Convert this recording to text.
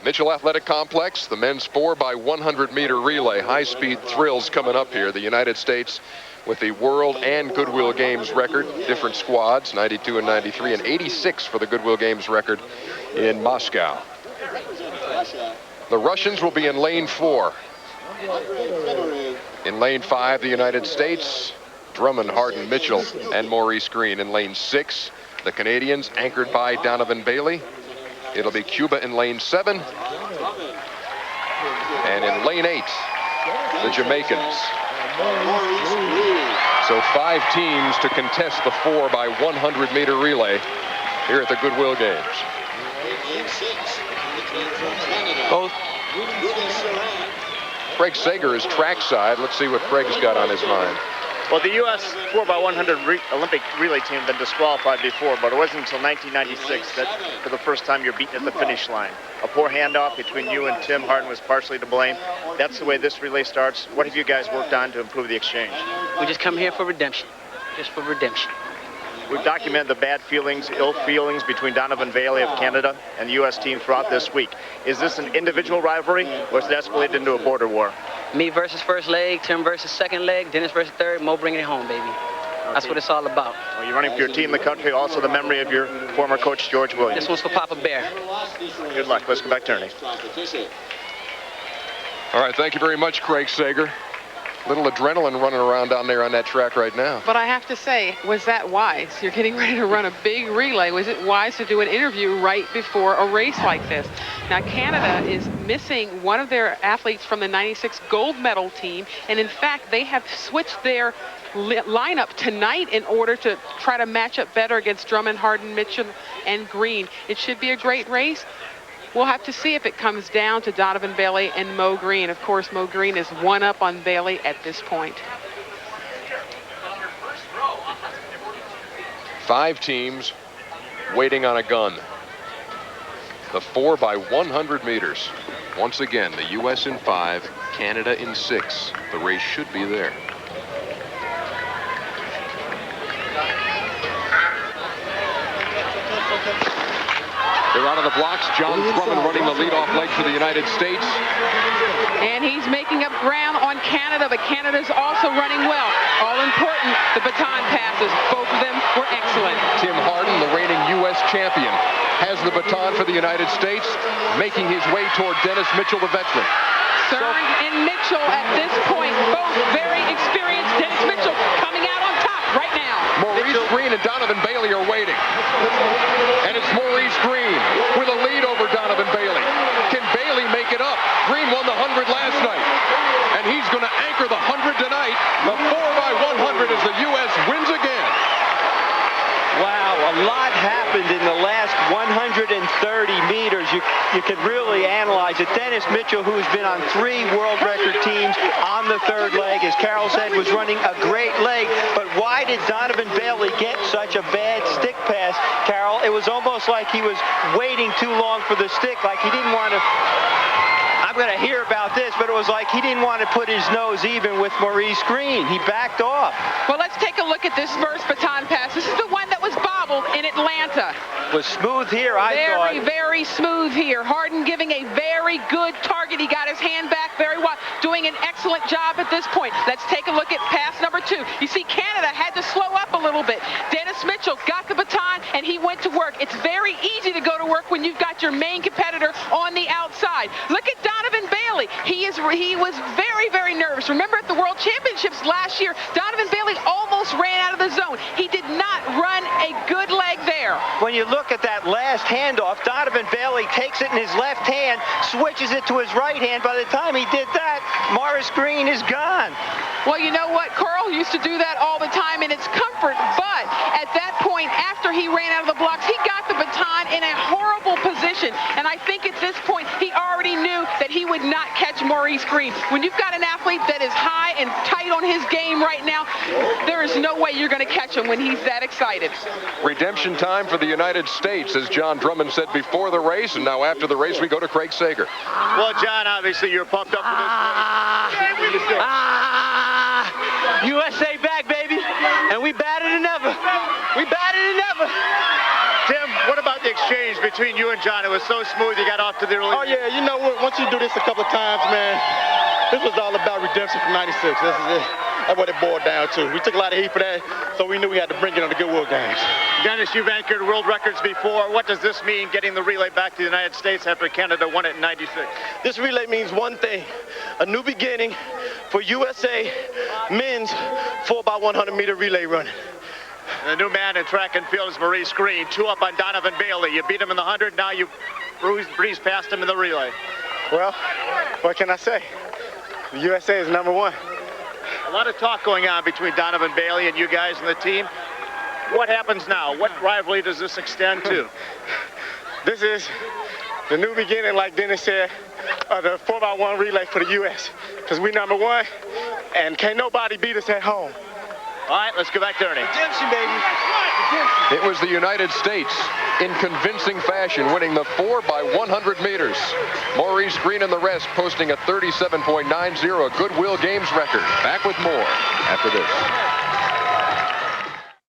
Mitchell Athletic Complex, the men's 4x100m relay. High-speed thrills coming up here. The United States with the World and Goodwill Games record. Different squads, 92 and 93, and 86 for the Goodwill Games record in Moscow. The Russians will be in lane 4. In lane 5, the United States, Drummond, Harden, Mitchell, and Maurice Greene. In lane 6, the Canadians, anchored by Donovan Bailey. It'll be Cuba in lane 7. And in lane 8, the Jamaicans. So 5 teams to contest the 4x100m relay here at the Goodwill Games. Both. Craig Sager is trackside. Let's see what Craig's got on his mind. Well, the U.S. 4x100 Olympic relay team had been disqualified before, but it wasn't until 1996 that for the first time you're beaten at the finish line. A poor handoff between you and Tim. Harden was partially to blame. That's the way this relay starts. What have you guys worked on to improve the exchange? We just come here for redemption, just for redemption. We've documented the bad feelings, ill feelings between Donovan Bailey of Canada and the U.S. team throughout this week. Is this an individual rivalry, or is it escalated into a border war? Me versus first leg, Tim versus second leg, Dennis versus third, Mo bringing it home, baby. That's what it's all about. Well, you're running for your team, the country, also the memory of your former coach, George Williams. This one's for Papa Bear. Good luck. Let's go back to Ernie. All right, thank you very much, Craig Sager. Little adrenaline running around down there on that track right now. But I have to say, was that wise? You're getting ready to run a big relay. Was it wise to do an interview right before a race like this? Now, Canada is missing one of their athletes from the 96 gold medal team. And in fact, they have switched their lineup tonight in order to try to match up better against Drummond, Harden, Mitchell, and Greene. It should be a great race. We'll have to see if it comes down to Donovan Bailey and Mo Greene. Of course, Mo Greene is one up on Bailey at this point. 5 teams waiting on a gun. The 4x100 m. Once again, the U.S. in 5, Canada in 6. The race should be there. They're out of the blocks. John Drummond running the leadoff leg for the United States. And he's making up ground on Canada, but Canada's also running well. All important, the baton passes. Both of them were excellent. Tim Harden, the reigning U.S. champion, has the baton for the United States, making his way toward Dennis Mitchell, the veteran. Surin and Mitchell at this point, both very experienced. Dennis Mitchell coming out on top right now. Maurice Greene and Donovan Bailey are waiting. And it's Maurice Greene with a lead over Donovan Bailey. Can Bailey make it up? Greene won the 100 last night. And he's going to anchor the 100 tonight. The 4x100 as the U.S. wins again. Wow, a lot happened in the last 130 meters. You could really analyze it. Dennis Mitchell, who's been on 3 world record teams on the 3rd leg, as Carol said, was running a great leg. But why did Donovan Bailey get such a bad stick pass, Carol? It was almost like he was waiting too long for the stick, like he didn't want to... I'm going to hear about this, but it was like he didn't want to put his nose even with Maurice Greene. He backed off. Well, let's take a look at this first baton pass. This is the one that was bobbled in Atlanta. Was smooth here, I thought. Very, very smooth here. Harden giving a very good target. He got his hand back very well, doing an excellent job at this point. Let's take a look at pass number 2. You see, Canada had to slow up a little bit. Dennis Mitchell got the baton, and he went to work. It's very easy to go to work when you've got your main competitor on the outside. Look at Donovan Bailey. He was very, very nervous. Remember at the World Championships last year, Donovan Bailey almost ran out of the zone. He did not run a good leg there. When you look at that last handoff, Donovan Bailey takes it in his left hand, switches it to his right hand. By the time he did that, Maurice Greene is gone. Well, you know what? Carl used to do that all the time, and it's comfort. But at that point, after he ran out of the blocks, he got the baton in a horrible position. And I think at this point, he already knew that he would not catch Maurice Greene. When you've got an athlete that is high and tight on his game right now, there is no way you're going to catch him when he's that excited. Redemption time for the United States, as John Drummond said before the race, and now after the race we go to Craig Sager. Well, John, obviously you're pumped up for this race. USA back, baby, and we better than ever. We better than ever. Tim, what about the exchange between you and John. It was so smooth. You got off to the early. Oh, yeah. You know, once you do this a couple of times, man, this was all about redemption from 96. This is it. That's what it boiled down to. We took a lot of heat for that, so we knew we had to bring it on the Goodwill Games. Dennis, you've anchored world records before. What does this mean, getting the relay back to the United States after Canada won it in 96? This relay means one thing, a new beginning for USA men's 4x100m relay running. The new man in track and field is Maurice Greene. 2 up on Donovan Bailey. You beat him in the 100, now you breeze past him in the relay. Well, what can I say? The USA is #1. A lot of talk going on between Donovan Bailey and you guys and the team. What happens now? What rivalry does this extend to? This is the new beginning, like Dennis said, of the 4x1 relay for the U.S. Because we #1, and can't nobody beat us at home. All right, let's go back to Ernie. Redemption, baby. It was the United States in convincing fashion winning the 4x100 meters. Maurice Greene and the rest posting a 37.90, a Goodwill Games record. Back with more after this.